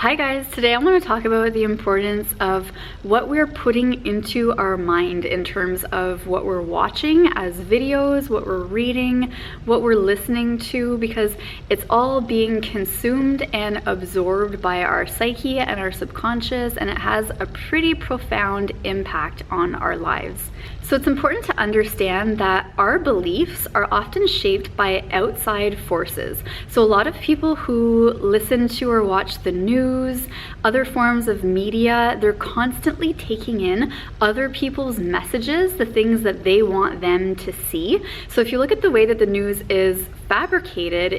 Hi guys, today I want to talk about the importance of what we're putting into our mind in terms of what we're watching as videos, what we're reading, what we're listening to, because it's all being consumed and absorbed by our psyche and our subconscious, and it has a pretty profound impact on our lives. So it's important to understand that our beliefs are often shaped by outside forces. So a lot of people who listen to or watch the news, other forms of media, they're constantly taking in other people's messages, the things that they want them to see. So if you look at the way that the news is fabricated,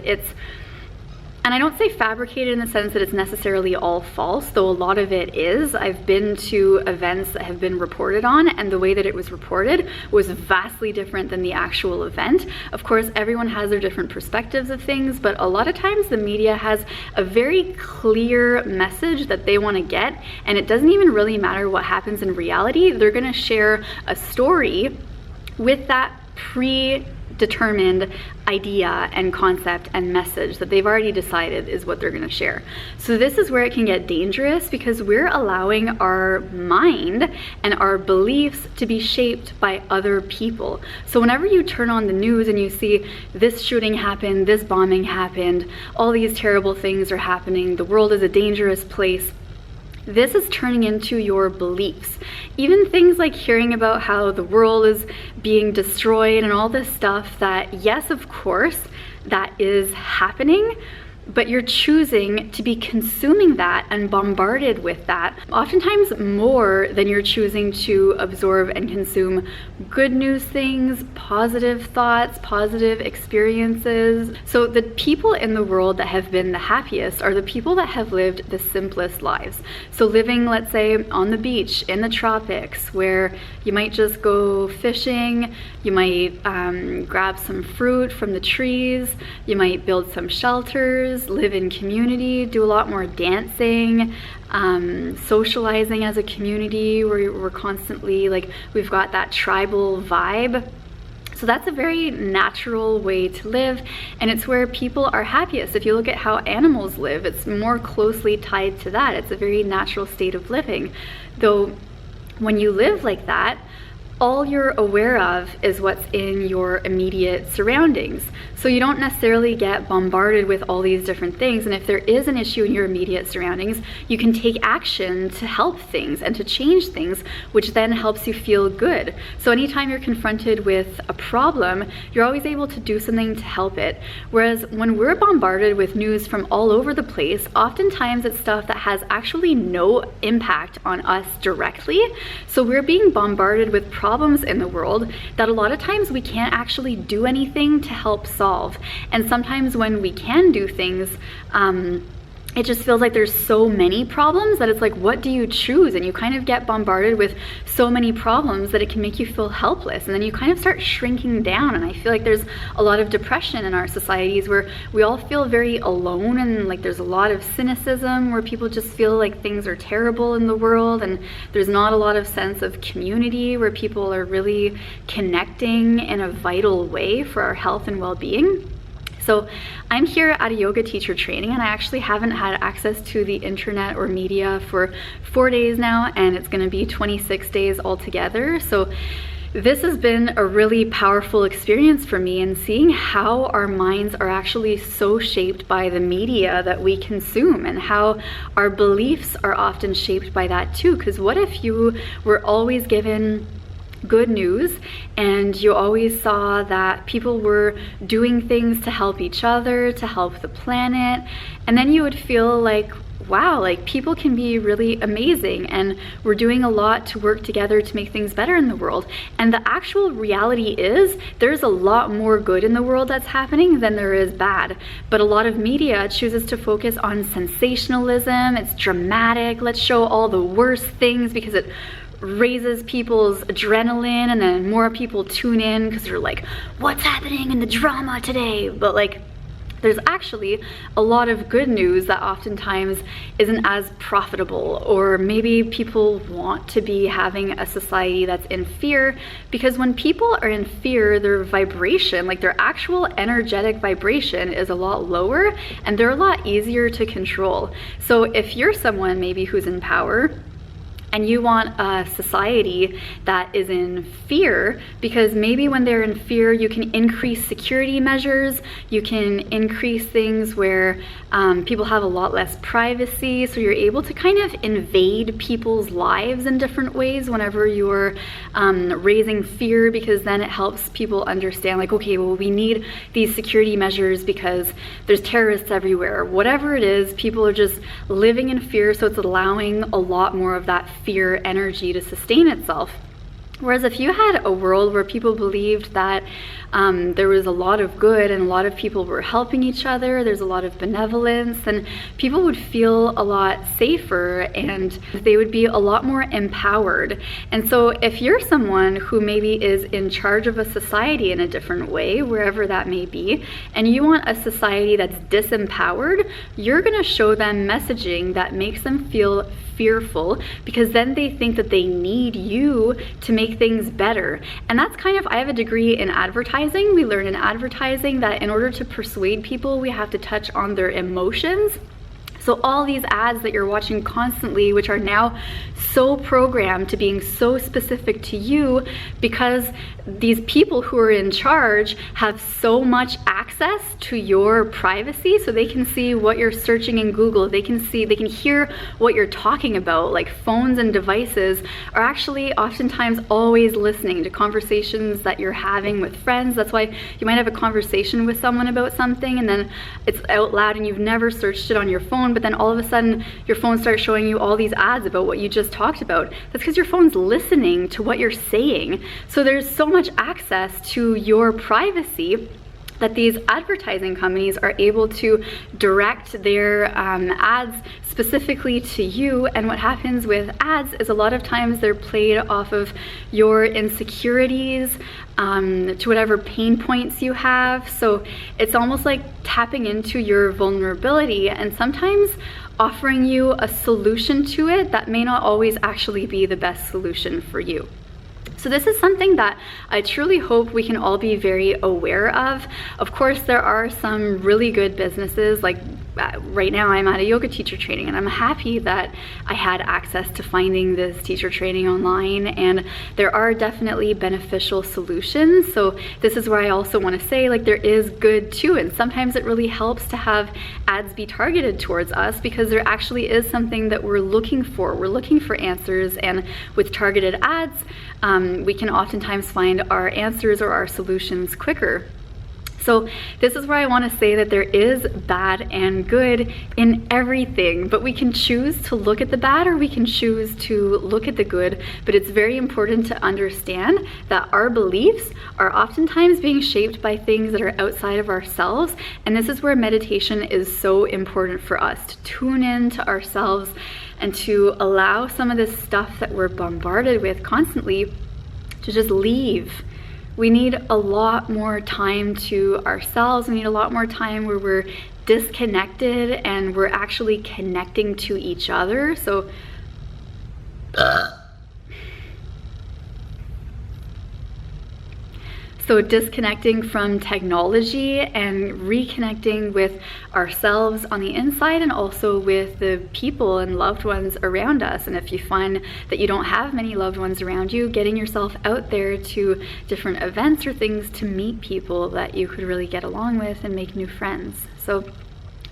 and I don't say fabricated in the sense that it's necessarily all false, though a lot of it is. I've been to events that have been reported on, and the way that it was reported was vastly different than the actual event. Of course, everyone has their different perspectives of things, but a lot of times the media has a very clear message that they want to get, and it doesn't even really matter what happens in reality. They're going to share a story with that predetermined idea and concept and message that they've already decided is what they're going to share. So this is where it can get dangerous, because we're allowing our mind and our beliefs to be shaped by other people. So whenever you turn on the news and you see this shooting happened, this bombing happened, all these terrible things are happening, the world is a dangerous place, this is turning into your beliefs. Even things like hearing about how the world is being destroyed and all this stuff that, yes, of course, that is happening, but you're choosing to be consuming that and bombarded with that, oftentimes more than you're choosing to absorb and consume good news things, positive thoughts, positive experiences. So the people in the world that have been the happiest are the people that have lived the simplest lives. So living, let's say, on the beach in the tropics, where you might just go fishing, you might grab some fruit from the trees, you might build some shelters, live in community, do a lot more dancing, socializing as a community, where we're constantly, like, we've got that tribal vibe. So that's a very natural way to live, and it's where people are happiest. If you look at how animals live, it's more closely tied to that. It's a very natural state of living. Though when you live like that, all you're aware of is what's in your immediate surroundings. So you don't necessarily get bombarded with all these different things. And if there is an issue in your immediate surroundings, you can take action to help things and to change things, which then helps you feel good. So anytime you're confronted with a problem, you're always able to do something to help it. Whereas when we're bombarded with news from all over the place, oftentimes it's stuff that has actually no impact on us directly. So we're being bombarded with problems in the world that a lot of times we can't actually do anything to help solve. And sometimes when we can do things, it just feels like there's so many problems that it's like, what do you choose? And you kind of get bombarded with so many problems that it can make you feel helpless. And then you kind of start shrinking down. And I feel like there's a lot of depression in our societies where we all feel very alone, and like there's a lot of cynicism where people just feel like things are terrible in the world, and there's not a lot of sense of community where people are really connecting in a vital way for our health and well-being. So I'm here at a yoga teacher training, and I actually haven't had access to the internet or media for 4 days now, and it's gonna be 26 days altogether. So this has been a really powerful experience for me, and seeing how our minds are actually so shaped by the media that we consume, and how our beliefs are often shaped by that too. Because what if you were always given good news and you always saw that people were doing things to help each other, to help the planet, and then you would feel like, wow, like people can be really amazing, and we're doing a lot to work together to make things better in the world. And the actual reality is there's a lot more good in the world that's happening than there is bad. But a lot of media chooses to focus on sensationalism. It's dramatic. Let's show all the worst things because it raises people's adrenaline, and then more people tune in because they're like, what's happening in the drama today? But like, there's actually a lot of good news that oftentimes isn't as profitable, or maybe people want to be having a society that's in fear, because when people are in fear, their vibration, like their actual energetic vibration, is a lot lower and they're a lot easier to control. So if you're someone maybe who's in power, and you want a society that is in fear, because maybe when they're in fear, you can increase security measures, you can increase things where people have a lot less privacy, so you're able to kind of invade people's lives in different ways whenever you're raising fear, because then it helps people understand, like, okay, well, we need these security measures because there's terrorists everywhere. Whatever it is, people are just living in fear, so it's allowing a lot more of that fear energy to sustain itself. Whereas if you had a world where people believed that there was a lot of good and a lot of people were helping each other, there's a lot of benevolence, then people would feel a lot safer and they would be a lot more empowered. And so if you're someone who maybe is in charge of a society in a different way, wherever that may be, and you want a society that's disempowered, you're going to show them messaging that makes them feel fearful, because then they think that they need you to make things better. And that's kind of, I have a degree in advertising. We learn in advertising that in order to persuade people, we have to touch on their emotions. So all these ads that you're watching constantly, which are now so programmed to being so specific to you, because these people who are in charge have so much access to your privacy, so they can see what you're searching in Google, they can hear what you're talking about. Like, phones and devices are actually oftentimes always listening to conversations that you're having with friends. That's why you might have a conversation with someone about something and then it's out loud and you've never searched it on your phone, but then all of a sudden your phone starts showing you all these ads about what you just talked about. That's because your phone's listening to what you're saying. So there's so much access to your privacy that these advertising companies are able to direct their ads specifically to you. And what happens with ads is a lot of times they're played off of your insecurities, to whatever pain points you have. So it's almost like tapping into your vulnerability and sometimes offering you a solution to it that may not always actually be the best solution for you. So this is something that I truly hope we can all be very aware of. Of course, there are some really good businesses, like right now I'm at a yoga teacher training and I'm happy that I had access to finding this teacher training online, and there are definitely beneficial solutions. So this is where I also want to say, like, there is good too, and sometimes it really helps to have ads be targeted towards us because there actually is something that we're looking for. We're looking for answers, and with targeted ads, we can oftentimes find our answers or our solutions quicker. So this is where I want to say that there is bad and good in everything, but we can choose to look at the bad or we can choose to look at the good. But it's very important to understand that our beliefs are oftentimes being shaped by things that are outside of ourselves. And this is where meditation is so important for us, to tune in to ourselves and to allow some of this stuff that we're bombarded with constantly to just leave. We need a lot more time to ourselves. We need a lot more time where we're disconnected and we're actually connecting to each other. So disconnecting from technology and reconnecting with ourselves on the inside, and also with the people and loved ones around us. And if you find that you don't have many loved ones around you, getting yourself out there to different events or things to meet people that you could really get along with and make new friends. So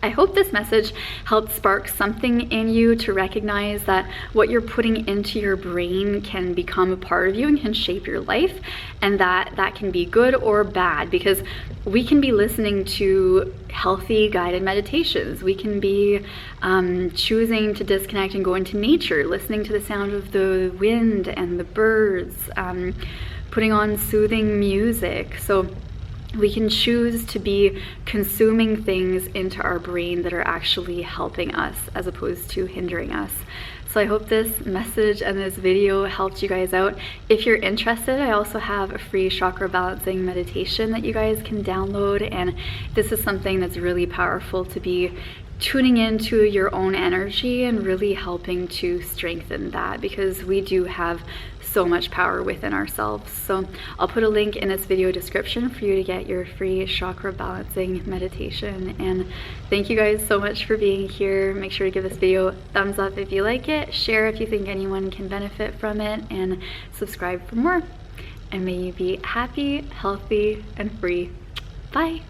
I hope this message helped spark something in you to recognize that what you're putting into your brain can become a part of you and can shape your life, and that can be good or bad, because we can be listening to healthy guided meditations. We can be choosing to disconnect and go into nature, listening to the sound of the wind and the birds, putting on soothing music. So we can choose to be consuming things into our brain that are actually helping us as opposed to hindering us. So I hope this message and this video helped you guys out. If you're interested, I also have a free chakra balancing meditation that you guys can download, and this is something that's really powerful to be tuning into your own energy and really helping to strengthen that, because we do have so much power within ourselves. So I'll put a link in this video description for you to get your free chakra balancing meditation. And thank you guys so much for being here. Make sure to give this video a thumbs up if you like it, share if you think anyone can benefit from it, and subscribe for more. And may you be happy, healthy, and free. Bye.